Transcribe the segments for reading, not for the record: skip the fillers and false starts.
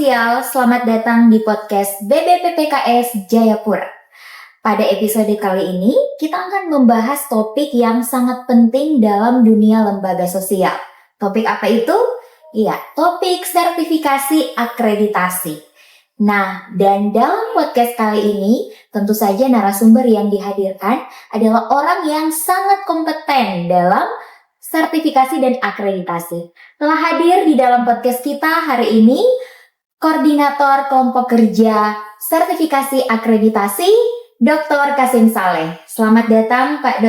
Sosial, selamat datang di podcast BBPPKS Jayapura. Pada episode kali ini, kita akan membahas topik yang sangat penting dalam dunia lembaga sosial. Topik apa itu? Iya, topik sertifikasi akreditasi. Nah, dan dalam podcast kali ini, tentu saja narasumber yang dihadirkan adalah orang yang sangat kompeten dalam sertifikasi dan akreditasi. Telah hadir di dalam podcast kita hari ini, Koordinator Kelompok Kerja Sertifikasi Akreditasi, Dr. Kasim Saleh. Selamat datang Pak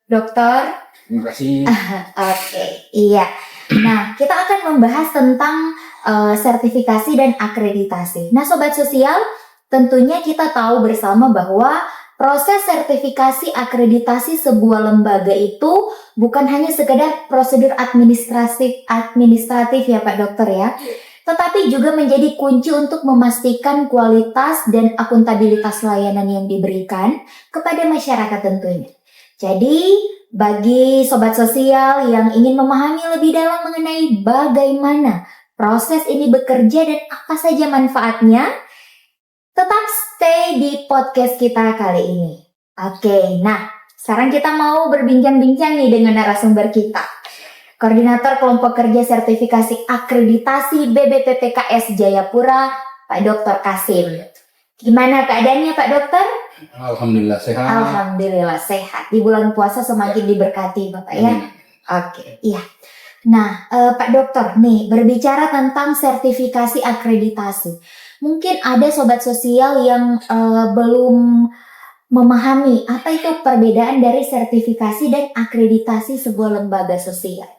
Dokter. Terima kasih. Oke, iya. Nah, kita akan membahas tentang sertifikasi dan akreditasi. Nah, Sobat Sosial, tentunya kita tahu bersama bahwa proses sertifikasi akreditasi sebuah lembaga itu bukan hanya sekedar prosedur administratif ya Pak Dokter ya, tetapi juga menjadi kunci untuk memastikan kualitas dan akuntabilitas layanan yang diberikan kepada masyarakat tentunya. Jadi, bagi Sobat Sosial yang ingin memahami lebih dalam mengenai bagaimana proses ini bekerja dan apa saja manfaatnya, tetap stay di podcast kita kali ini. Oke, nah sekarang kita mau berbincang-bincang nih dengan narasumber kita. Koordinator Kelompok Kerja Sertifikasi Akreditasi BBPPKS Jayapura, Pak Dr. Kasim. Gimana keadaannya Pak Dokter? Alhamdulillah sehat. Alhamdulillah sehat. Di bulan puasa semakin diberkati Bapak ya. Oke, iya. Nah, Pak Dokter, nih berbicara tentang sertifikasi akreditasi. Mungkin ada Sobat Sosial yang belum memahami apa itu perbedaan dari sertifikasi dan akreditasi sebuah lembaga sosial.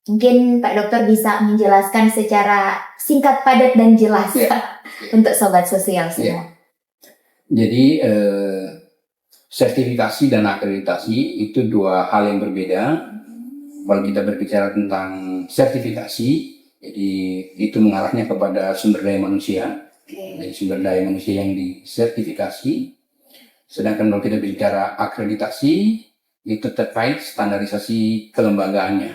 Mungkin Pak Dokter bisa menjelaskan secara singkat, padat, dan jelas untuk Sobat Sosial semua. Jadi sertifikasi dan akreditasi itu dua hal yang berbeda. Kalau kita berbicara tentang sertifikasi, jadi itu mengarahnya kepada sumber daya manusia. Jadi sumber daya manusia yang disertifikasi. Sedangkan kalau kita bicara akreditasi, itu terkait standarisasi kelembagaannya.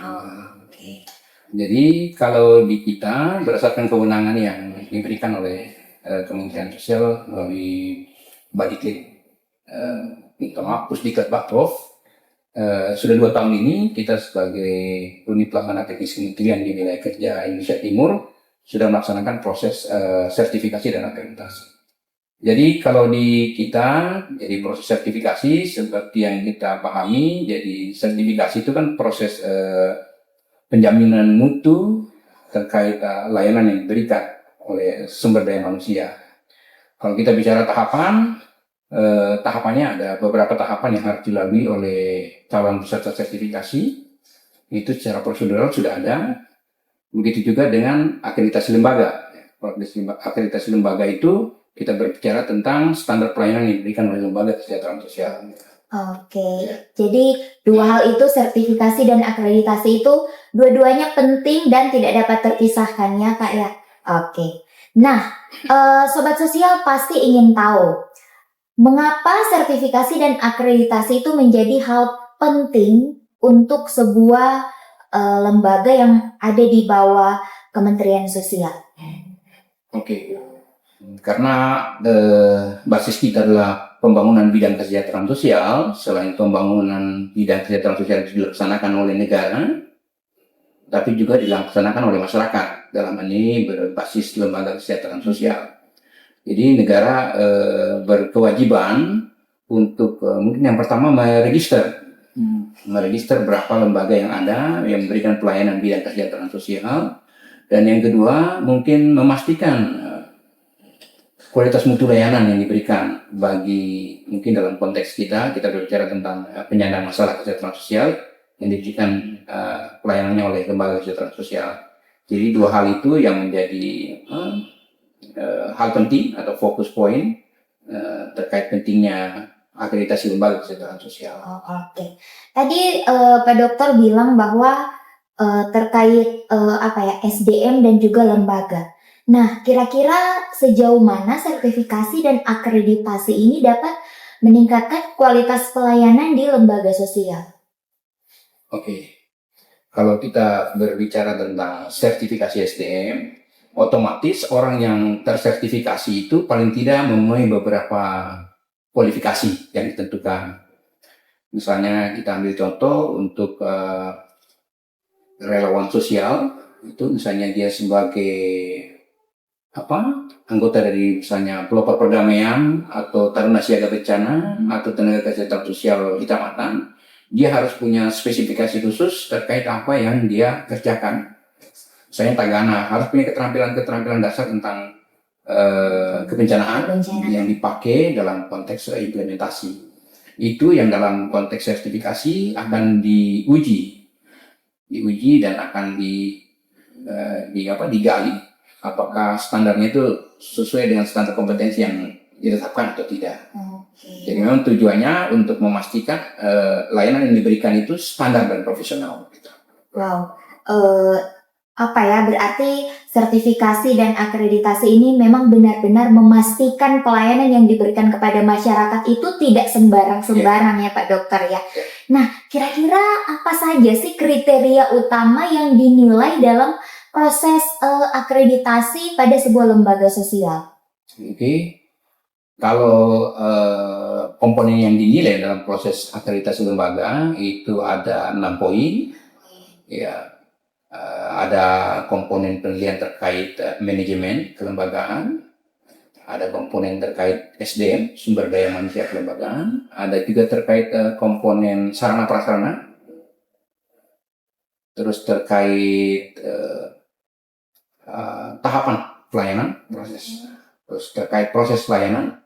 Jadi kalau di kita berdasarkan kewenangan yang diberikan oleh Kementerian Sosial melalui Badiklit, Pusdiklat Baprov, sudah 2 tahun ini kita sebagai unit pelaksana teknis kementerian di wilayah kerja Indonesia Timur sudah melaksanakan proses sertifikasi dan akreditasi. Jadi kalau di kita, jadi proses sertifikasi seperti yang kita pahami, jadi sertifikasi itu kan proses penjaminan mutu terkait layanan yang diberikan oleh sumber daya manusia. Kalau kita bicara tahapannya ada beberapa tahapan yang harus dilalui oleh calon peserta sertifikasi. Itu secara prosedural sudah ada. Begitu juga dengan akreditasi lembaga. Akreditasi lembaga itu kita berbicara tentang standar pelayanan yang diberikan oleh lembaga kesejahteraan sosial. Oke, jadi dua hal itu, sertifikasi dan akreditasi itu dua-duanya penting dan tidak dapat terpisahkan ya Kak ya. Oke, nah Sobat Sosial pasti ingin tahu mengapa sertifikasi dan akreditasi itu menjadi hal penting untuk sebuah lembaga yang ada di bawah Kementerian Sosial. Oke, karena basis kita adalah pembangunan bidang kesejahteraan sosial. Selain pembangunan bidang kesejahteraan sosial itu dilaksanakan oleh negara, tapi juga dilaksanakan oleh masyarakat. Dalam hal ini berbasis lembaga kesejahteraan sosial. Jadi negara berkewajiban untuk mungkin yang pertama meregister berapa lembaga yang ada yang memberikan pelayanan bidang kesejahteraan sosial, dan yang kedua mungkin memastikan kualitas mutu layanan yang diberikan bagi, mungkin dalam konteks kita berbicara tentang penyandang masalah kesejahteraan sosial yang diberikan pelayanannya oleh lembaga kesejahteraan sosial. Jadi dua hal itu yang menjadi hal penting atau fokus poin terkait pentingnya akreditasi lembaga kesejahteraan sosial. Oke. Tadi Pak Dokter bilang bahwa terkait SDM dan juga lembaga. Nah, kira-kira sejauh mana sertifikasi dan akreditasi ini dapat meningkatkan kualitas pelayanan di lembaga sosial? Oke. Kalau kita berbicara tentang sertifikasi SDM, otomatis orang yang tersertifikasi itu paling tidak memenuhi beberapa kualifikasi yang ditentukan. Misalnya kita ambil contoh untuk relawan sosial, itu misalnya dia sebagai anggota dari misalnya pelopor perdamaian atau taruna siaga bencana atau tenaga kesehatan sosial kecamatan, dia harus punya spesifikasi khusus terkait apa yang dia kerjakan. Misalnya tagana harus punya keterampilan dasar tentang kebencanaan yang dipakai dalam konteks implementasi. Itu yang dalam konteks sertifikasi akan diuji dan akan digali apakah standarnya itu sesuai dengan standar kompetensi yang ditetapkan atau tidak. Okay. Jadi memang tujuannya untuk memastikan layanan yang diberikan itu standar dan profesional. Wow, berarti sertifikasi dan akreditasi ini memang benar-benar memastikan pelayanan yang diberikan kepada masyarakat itu tidak sembarang-sembarang ya Pak Dokter ya. Nah, kira-kira apa saja sih kriteria utama yang dinilai dalam proses akreditasi pada sebuah lembaga sosial? Oke. Kalau komponen yang dinilai dalam proses akreditasi lembaga itu ada 6 poin. Ya, ada komponen penilaian terkait manajemen kelembagaan, ada komponen terkait SDM sumber daya manusia kelembagaan, ada juga terkait komponen sarana prasarana, terus terkait tahapan pelayanan proses, terus terkait proses pelayanan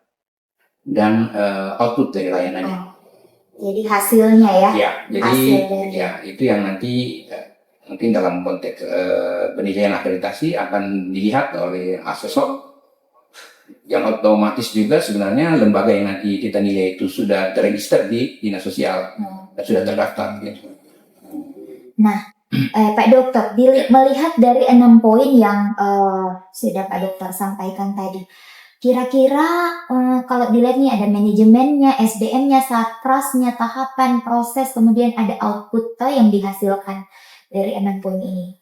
dan output dari layanannya. Jadi hasilnya ya? Ya, jadi itu yang nanti mungkin dalam konteks penilaian akreditasi akan dilihat oleh asesor, yang otomatis juga sebenarnya lembaga yang nanti kita nilai itu sudah terregister di dinas sosial dan sudah terdaftar. Gitu. Nah, Pak Dokter, melihat dari 6 poin yang sudah Pak Dokter sampaikan tadi, kira-kira kalau dilihat nih ada manajemennya, SDM-nya, satprasnya, tahapan, proses, kemudian ada output yang dihasilkan dari 6 poin ini.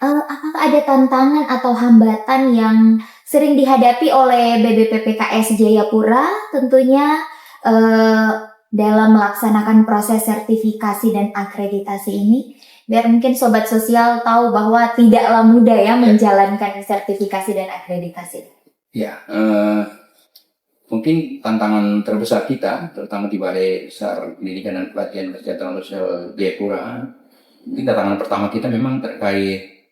Apakah ada tantangan atau hambatan yang sering dihadapi oleh BBPPKS Jayapura tentunya dalam melaksanakan proses sertifikasi dan akreditasi ini? Biar mungkin Sobat Sosial tahu bahwa tidaklah mudah ya menjalankan sertifikasi dan akreditasi. Ya, mungkin tantangan terbesar kita, terutama di Balai Besar Pendidikan dan Pelatihan Kesejahteraan Sosial Jayapura, mungkin tantangan pertama kita memang terkait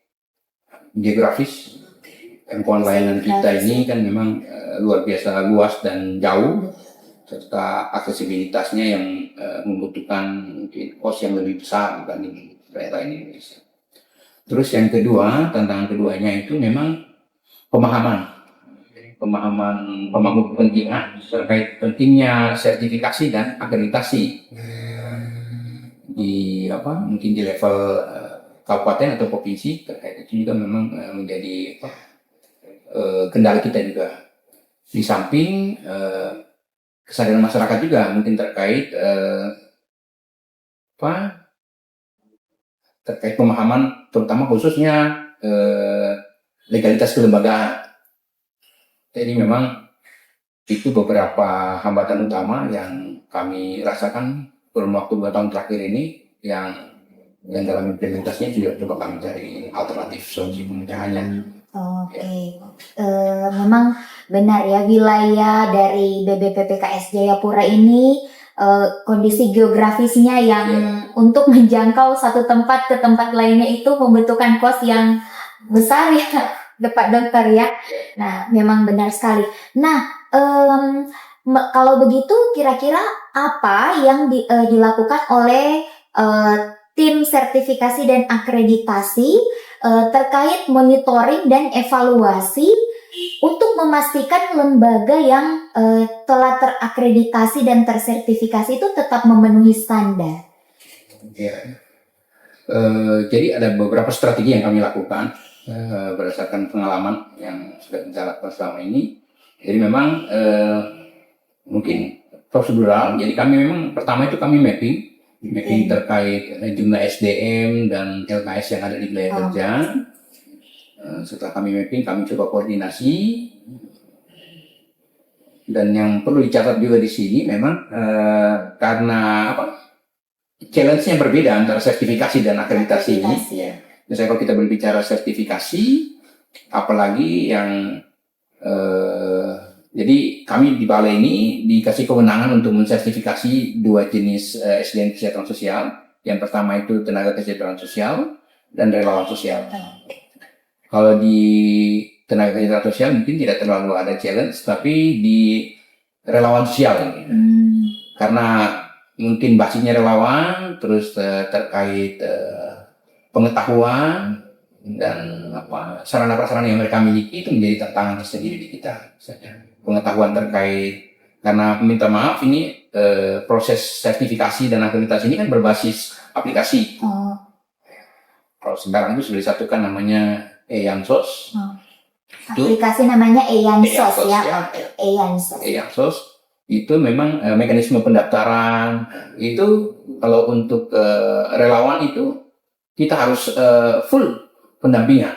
geografis. Jangkauan layanan kita ini kan memang luar biasa luas dan jauh, serta aksesibilitasnya yang membutuhkan mungkin kos yang lebih besar dibanding daerah Indonesia. Terus yang kedua, tantangan keduanya itu memang pemahaman kepentingan terkait pentingnya sertifikasi dan akreditasi mungkin di level kabupaten atau provinsi. Terkait itu juga memang menjadi kendala kita juga. Di samping kesadaran masyarakat juga mungkin terkait terkait pemahaman, terutama khususnya legalitas kelembagaan. Jadi memang itu beberapa hambatan utama yang kami rasakan dalam waktu 2 tahun terakhir ini, yang dalam implementasinya juga coba kami cari alternatif solusi pemecahannya. Oke. Memang benar ya, wilayah dari BBPPKS Jayapura ini kondisi geografisnya yang untuk menjangkau satu tempat ke tempat lainnya itu membutuhkan kos yang besar ya Pak Dokter ya. Nah, memang benar sekali. Nah, kalau begitu kira-kira apa yang dilakukan oleh tim sertifikasi dan akreditasi terkait monitoring dan evaluasi untuk memastikan lembaga yang telah terakreditasi dan tersertifikasi itu tetap memenuhi standar? Ya. Jadi ada beberapa strategi yang kami lakukan berdasarkan pengalaman yang sudah kita lakukan selama ini. Jadi memang mungkin prosedural. Jadi kami memang pertama itu kami mapping terkait jumlah SDM dan LKS yang ada di wilayah kerja. Setelah kami mapping, kami coba koordinasi. Dan yang perlu dicatat juga di sini memang karena challenge-nya berbeda antara sertifikasi dan akreditasi ini. Ya. Misalnya kalau kita berbicara sertifikasi, apalagi yang jadi kami di balai ini dikasih kewenangan untuk mensertifikasi 2 jenis SDM kesejahteraan sosial. Yang pertama itu tenaga kesejahteraan sosial dan relawan sosial. Kalau di tenaga kesejahteraan sosial mungkin tidak terlalu ada challenge, tapi di relawan sosial ini. Karena mungkin basisnya relawan, terus terkait pengetahuan dan sarana prasarana yang mereka miliki itu menjadi tantangan tersendiri di kita. Pengetahuan terkait, karena minta maaf ini proses sertifikasi dan akreditasi ini kan berbasis aplikasi. Kalau sekarang itu sudah disatukan namanya EYANSOS. Aplikasi namanya EYANSOS ya. EYANSOS itu memang mekanisme pendaftaran itu kalau untuk relawan itu kita harus full pendampingan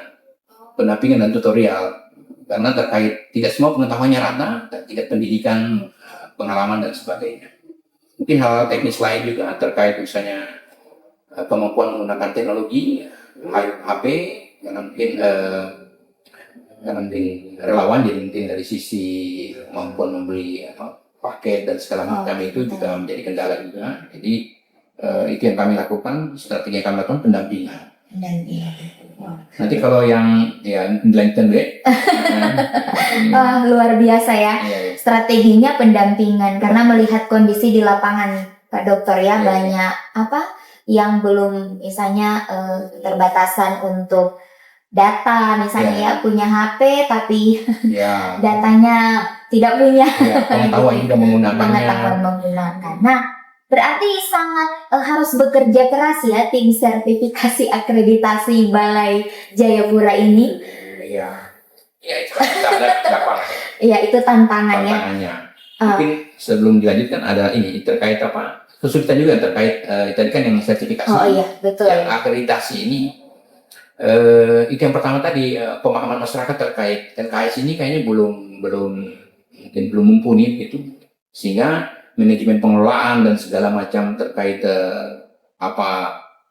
dan tutorial karena terkait tidak semua pengetahuannya rata, tidak pendidikan, pengalaman dan sebagainya. Mungkin hal teknis lain juga terkait misalnya kemampuan menggunakan teknologi, HP, karena mungkin relawan jadi mungkin dari sisi kemampuan membeli paket dan segala macam itu juga menjadi kendala juga. Jadi itu yang kami lakukan, strategi yang kami lakukan pendampingan. Nanti kalau yang dilanjutkan deh. Luar biasa ya. Strateginya pendampingan karena melihat kondisi di lapangan Pak Dokter ya, banyak yang belum misalnya keterbatasan untuk data misalnya ya punya HP tapi datanya tidak punya pengetahuan juga menggunakan. Nah, berarti sangat harus bekerja keras ya tim sertifikasi akreditasi Balai Jayapura ini. Itu tantangannya. Mungkin sebelum dilanjutkan ada ini terkait kesulitan juga terkait tadi kan yang sertifikasi. Betul. Yang akreditasi ini itu yang pertama tadi pemahaman masyarakat terkait LKS ini kayaknya belum mumpuni gitu, sehingga manajemen pengelolaan dan segala macam terkait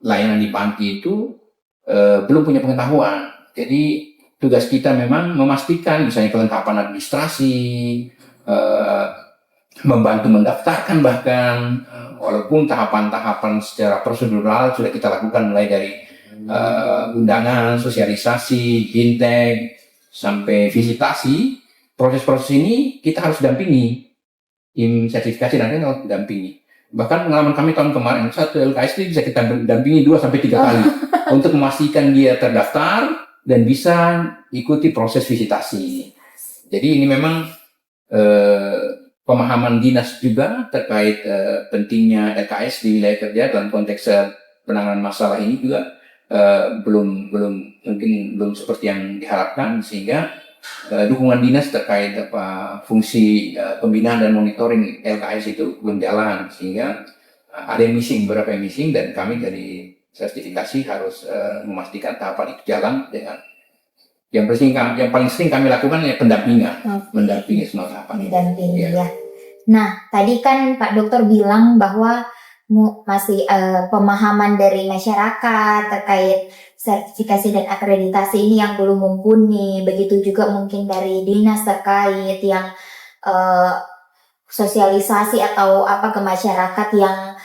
layanan di panti itu belum punya pengetahuan. Jadi tugas kita memang memastikan misalnya kelengkapan administrasi, membantu mendaftarkan bahkan walaupun tahapan-tahapan secara prosedural sudah kita lakukan mulai dari undangan, sosialisasi, bintang sampai visitasi. Proses-proses ini kita harus dampingi tim sertifikasi dan harus dampingi. Bahkan pengalaman kami tahun kemarin satu LKS itu bisa kita dampingi 2-3 kali untuk memastikan dia terdaftar dan bisa ikuti proses visitasi. Jadi ini memang pemahaman dinas juga terkait pentingnya LKS di wilayah kerja dalam konteks penanganan masalah ini juga belum seperti yang diharapkan, sehingga dukungan dinas terkait fungsi pembinaan dan monitoring LKS itu belum jalan, sehingga ada yang missing, beberapa yang missing, dan kami dari sertifikasi harus memastikan tahapan itu jalan dengan yang paling sering kami lakukan ya pendampingan, mendampingi semua tahapan. Ya. Nah, tadi kan Pak Dokter bilang bahwa masih pemahaman dari masyarakat terkait sertifikasi dan akreditasi ini yang belum mumpuni. Begitu juga mungkin dari dinas terkait yang sosialisasi atau ke masyarakat yang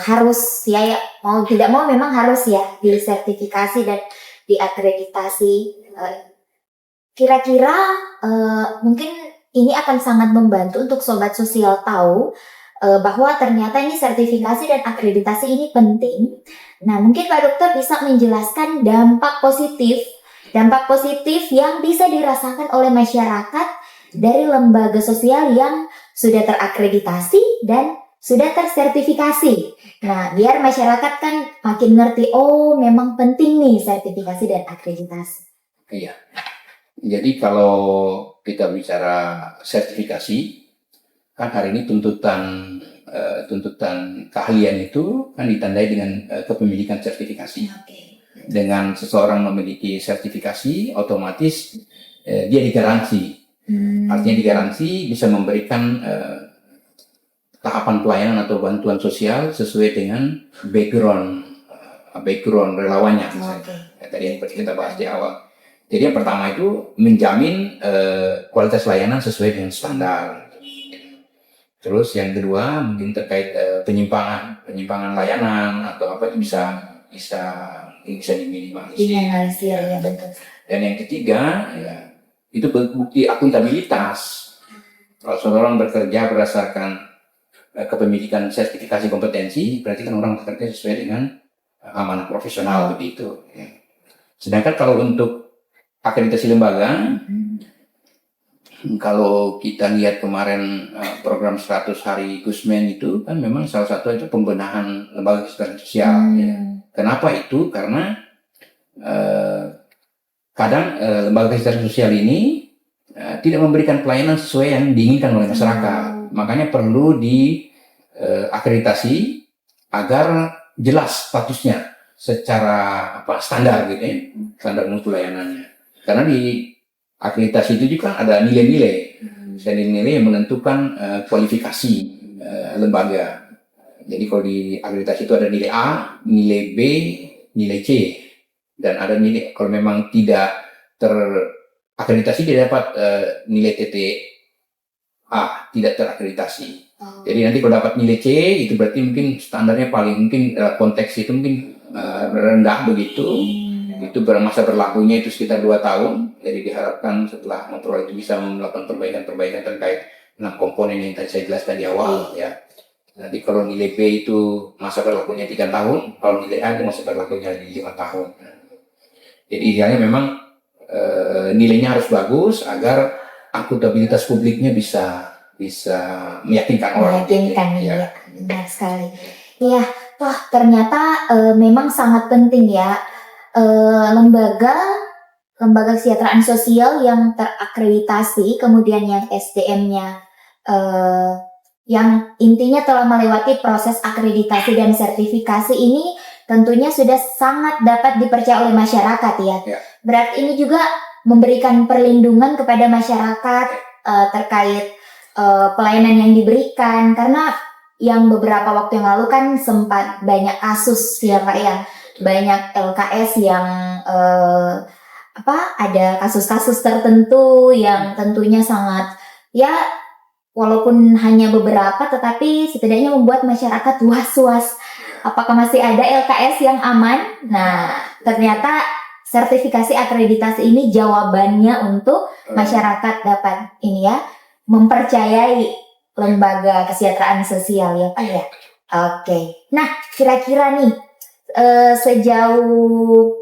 harus ya mau tidak mau memang harus ya disertifikasi dan diakreditasi. Kira-kira mungkin ini akan sangat membantu untuk sobat sosial tahu bahwa ternyata ini sertifikasi dan akreditasi ini penting. Nah, mungkin Pak Dokter bisa menjelaskan dampak positif yang bisa dirasakan oleh masyarakat dari lembaga sosial yang sudah terakreditasi dan sudah tersertifikasi. Nah, biar masyarakat kan makin ngerti, oh memang penting nih sertifikasi dan akreditasi. Iya. Jadi kalau kita bicara sertifikasi, kan hari ini tuntutan keahlian itu kan ditandai dengan kepemilikan sertifikasi. dengan seseorang memiliki sertifikasi, otomatis dia digaransi. Artinya digaransi bisa memberikan tahapan pelayanan atau bantuan sosial sesuai dengan background relawannya. Tadi yang kita bahas di awal. Jadi yang pertama itu menjamin kualitas layanan sesuai dengan standar. Terus yang kedua mungkin terkait penyimpangan layanan atau apa itu bisa diminimalisir. Ya, betul. Dan yang ketiga ya, itu bukti akuntabilitas. Kalau seorang bekerja berdasarkan kepemilikan sertifikasi kompetensi, berarti kan orang bekerja sesuai dengan amanah profesional begitu. Ya. Sedangkan kalau untuk akreditasi lembaga, kalau kita lihat kemarin program 100 hari Gusmen itu kan memang salah satu itu pembenahan lembaga kesejahteraan sosial. Ya. Kenapa itu? Karena kadang lembaga kesejahteraan sosial ini tidak memberikan pelayanan sesuai yang diinginkan oleh masyarakat. Makanya perlu diakreditasi agar jelas statusnya secara standar gitu ya, standar mutu layanannya. Karena di akreditasi itu juga ada nilai-nilai, nilai yang menentukan kualifikasi lembaga. Jadi kalau di akreditasi itu ada nilai A, nilai B, nilai C, dan ada nilai kalau memang tidak terakreditasi dia dapat nilai titik A, tidak terakreditasi. Jadi nanti kalau dapat nilai C itu berarti mungkin standarnya paling mungkin konteks itu mungkin rendah begitu. Itu masa berlakunya itu sekitar 2 tahun. Jadi diharapkan setelah memperoleh itu bisa melakukan perbaikan terkait 6 komponen yang tadi saya jelaskan di awal ya. Nanti kalau nilai B itu masa berlakunya 3 tahun, kalau nilai A itu masa berlakunya 5 tahun. Jadi idealnya memang nilainya harus bagus agar akuntabilitas publiknya bisa meyakinkan orang. Ya, benar sekali. Iya, wah ternyata memang sangat penting ya lembaga kesejahteraan sosial yang terakreditasi, kemudian yang SDM-nya yang intinya telah melewati proses akreditasi dan sertifikasi ini tentunya sudah sangat dapat dipercaya oleh masyarakat ya. Berarti ini juga memberikan perlindungan kepada masyarakat terkait pelayanan yang diberikan, karena yang beberapa waktu yang lalu kan sempat banyak kasus ya Pak ya, banyak LKS yang ada kasus-kasus tertentu yang tentunya sangat ya, walaupun hanya beberapa tetapi setidaknya membuat masyarakat was-was apakah masih ada LKS yang aman. Nah ternyata sertifikasi akreditasi ini jawabannya untuk masyarakat dapat ini ya, mempercayai lembaga kesejahteraan sosial ya Pak ya. Oke. Nah kira-kira nih sejauh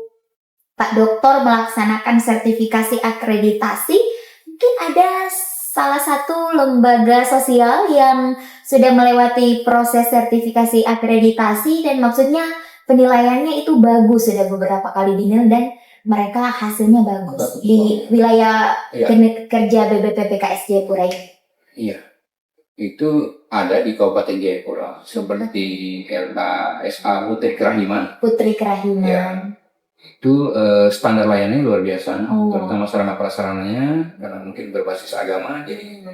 Pak Doktor melaksanakan sertifikasi akreditasi, mungkin ada salah satu lembaga sosial yang sudah melewati proses sertifikasi akreditasi dan maksudnya penilaiannya itu bagus, sudah beberapa kali dinilai dan mereka hasilnya bagus di wilayah kerja BBPPKS Jayapura ini. Iya, itu ada di Kabupaten Jayapura seperti LKSA Putri Kerahiman. Ya. Itu standar layanannya luar biasa, terutama sarana prasarananya karena mungkin berbasis agama, jadi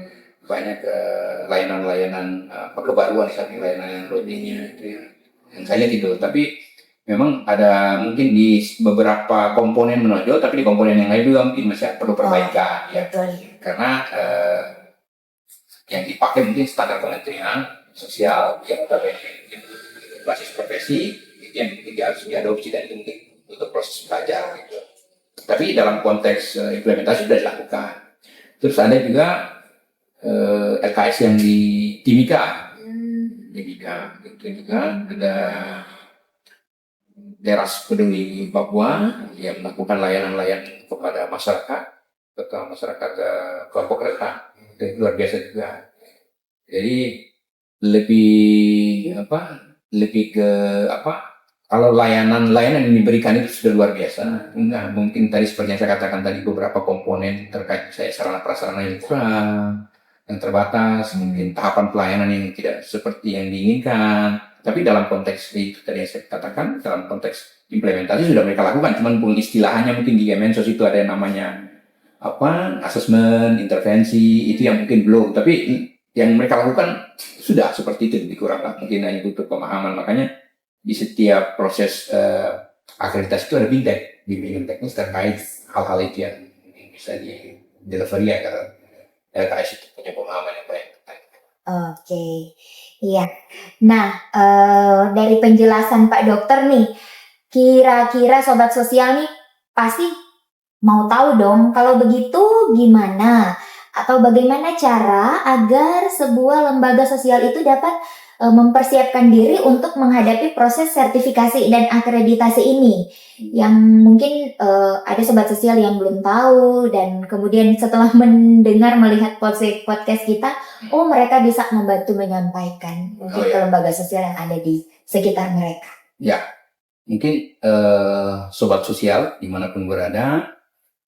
banyak layanan-layanan kebaruan di samping layanan rutinnya itu ya. Yang saya lihat itu, tapi memang ada mungkin di beberapa komponen menonjol, tapi di komponen yang lain juga mungkin masih perlu perbaikan ya. Karena yang dipakai mungkin standar Kementerian Sosial yang basis profesi itu yang mungkin harus diadopsi dan itu mungkin untuk proses belajar gitu. Tapi dalam konteks implementasi sudah dilakukan. Terus ada juga LKS yang di Timika. Itu juga ada Teras Peduli Papua yang melakukan layanan-layanan kepada masyarakat, terutama masyarakat kelompok rentan. Itu luar biasa juga. Jadi lebih ke kalau layanan yang diberikan itu sudah luar biasa. Nah, mungkin tadi seperti yang saya katakan tadi beberapa komponen terkait sarana prasarana yang kurang, yang terbatas, mungkin tahapan pelayanan yang tidak seperti yang diinginkan, Tapi dalam konteks itu tadi yang saya katakan, dalam konteks implementasi sudah mereka lakukan, cuman istilahnya mungkin di Kemensos itu ada yang namanya asesmen, intervensi, itu yang mungkin belum. Tapi yang mereka lakukan sudah seperti itu, lebih kurang lah. Mungkin hanya butuh pemahaman. Makanya di setiap proses akreditasi itu ada bimbingan teknis terkait hal-hal itu yang bisa di delivery agar LKS itu punya pemahaman yang baik. Oke, iya. Nah, dari penjelasan Pak Dokter nih, kira-kira sobat sosial nih pasti mau tahu dong, kalau begitu gimana? Atau bagaimana cara agar sebuah lembaga sosial itu dapat mempersiapkan diri untuk menghadapi proses sertifikasi dan akreditasi ini? Yang mungkin ada sobat sosial yang belum tahu, dan kemudian setelah mendengar, melihat podcast kita, oh mereka bisa membantu menyampaikan mungkin ke lembaga sosial yang ada di sekitar mereka. Ya, mungkin sobat sosial dimanapun berada,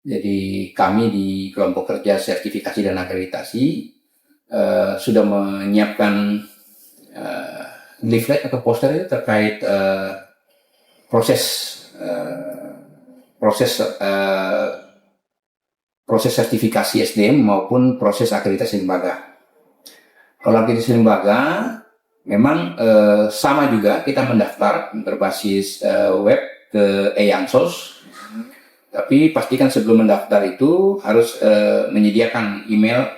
jadi kami di kelompok kerja sertifikasi dan akreditasi sudah menyiapkan leaflet atau poster itu terkait proses sertifikasi SDM maupun proses akreditasi lembaga. Kalau akreditasi lembaga memang sama juga, kita mendaftar berbasis web ke EANSOS. Tapi pastikan sebelum mendaftar itu harus menyediakan email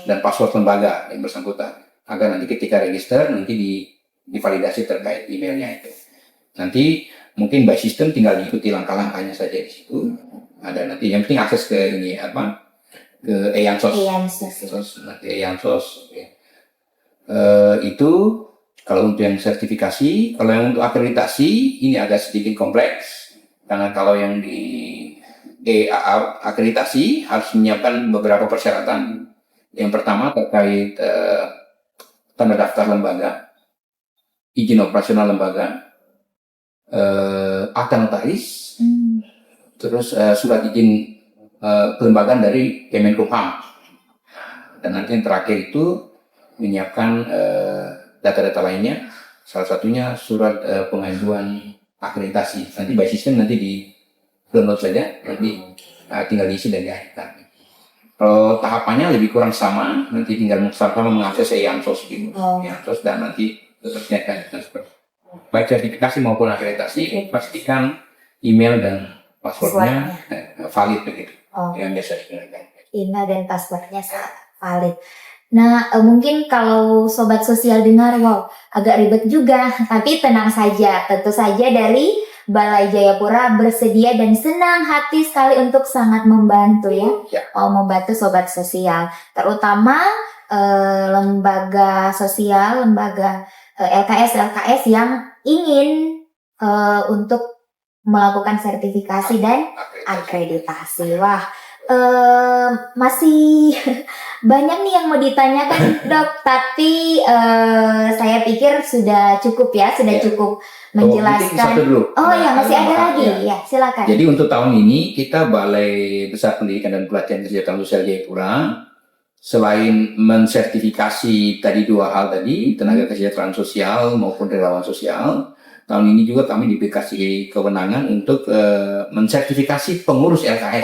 dan password lembaga yang bersangkutan, agar nanti ketika register nanti divalidasi terkait emailnya itu. Nanti mungkin by system tinggal diikuti langkah-langkahnya saja di situ. Ada nanti yang penting akses ke ke EANSOS. Nanti EANSOS. Itu kalau untuk yang sertifikasi. Kalau yang untuk akreditasi ini agak sedikit kompleks, karena kalau yang di akreditasi harus menyiapkan beberapa persyaratan. Yang pertama terkait tanda daftar lembaga, izin operasional lembaga, akta notaris, terus surat izin kelembagaan dari Kemenkumham, dan nanti yang terakhir itu menyiapkan data-data lainnya, salah satunya surat pengajuan akreditasi. Nanti by system nanti di download saja, nanti tinggal diisi dan diakhirkan. Kalau tahapannya lebih kurang sama, nanti tinggal sama mengakses EANSOS gitu, EANSOS, dan nanti terusnya seperti baik sertifikasi maupun akreditasi, pastikan email dan passwordnya valid begitu. Yang biasa digunakan. Email dan passwordnya valid. Nah, mungkin kalau sobat sosial dengar, wow, agak ribet juga, tapi tenang saja. Tentu saja dari Balai Jayapura bersedia dan senang hati sekali untuk sangat membantu membantu sobat sosial, terutama lembaga sosial, lembaga LKS yang ingin untuk melakukan sertifikasi dan akreditasi. Wah, masih banyak nih yang mau ditanyakan Dok, tapi saya pikir sudah cukup ya, cukup menjelaskan. Masih ada lagi ya, silakan. Jadi untuk tahun ini kita Balai Besar Pendidikan dan Pelatihan Kesejahteraan Sosial Jayapura, selain mensertifikasi tadi dua hal tadi, tenaga kesejahteraan sosial maupun relawan sosial, tahun ini juga kami dikasih kewenangan untuk mensertifikasi pengurus LKS.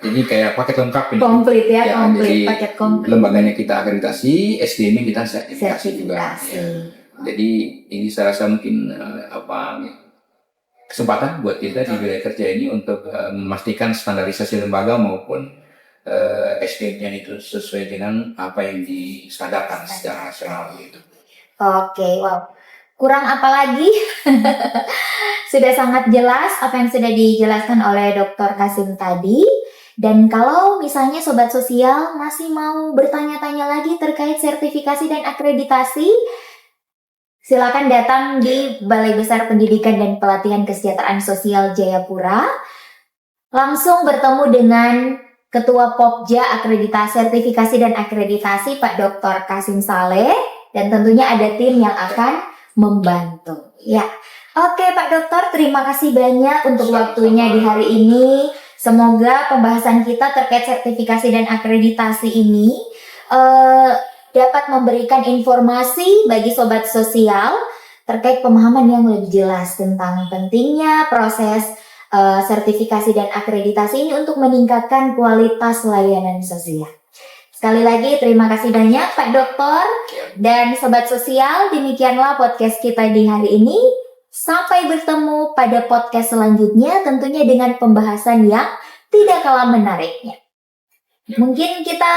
Jadi kayak paket lengkap ini. Komplit paket komplit. Lembaganya kita akreditasi, SDM kita sertifikasi juga. Jadi ini saya rasa mungkin kesempatan buat kita di wilayah kerja ini untuk memastikan standarisasi lembaga maupun SDM-nya itu sesuai dengan apa yang distandarkan secara nasional gitu. Oke, wow. Kurang apa lagi? Sudah sangat jelas apa yang sudah dijelaskan oleh Dr. Kasim tadi. Dan kalau misalnya sobat sosial masih mau bertanya-tanya lagi terkait sertifikasi dan akreditasi, silakan datang di Balai Besar Pendidikan dan Pelatihan Kesejahteraan Sosial Jayapura. Langsung bertemu dengan Ketua Pokja Akreditasi Sertifikasi dan Akreditasi Pak Dr. Kasim Saleh, dan tentunya ada tim yang akan membantu. Ya, oke Pak Dokter, terima kasih banyak untuk waktunya di hari ini. Semoga pembahasan kita terkait sertifikasi dan akreditasi ini dapat memberikan informasi bagi sobat sosial terkait pemahaman yang lebih jelas tentang pentingnya proses sertifikasi dan akreditasi ini untuk meningkatkan kualitas layanan sosial. Sekali lagi terima kasih banyak Pak Dokter dan sobat sosial, demikianlah podcast kita di hari ini. Sampai bertemu pada podcast selanjutnya tentunya dengan pembahasan yang tidak kalah menariknya. Mungkin kita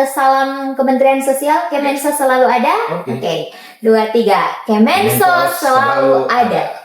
salam Kementerian Sosial, Kemensos selalu ada. Oke. 2, 3. Kemensos selalu ada.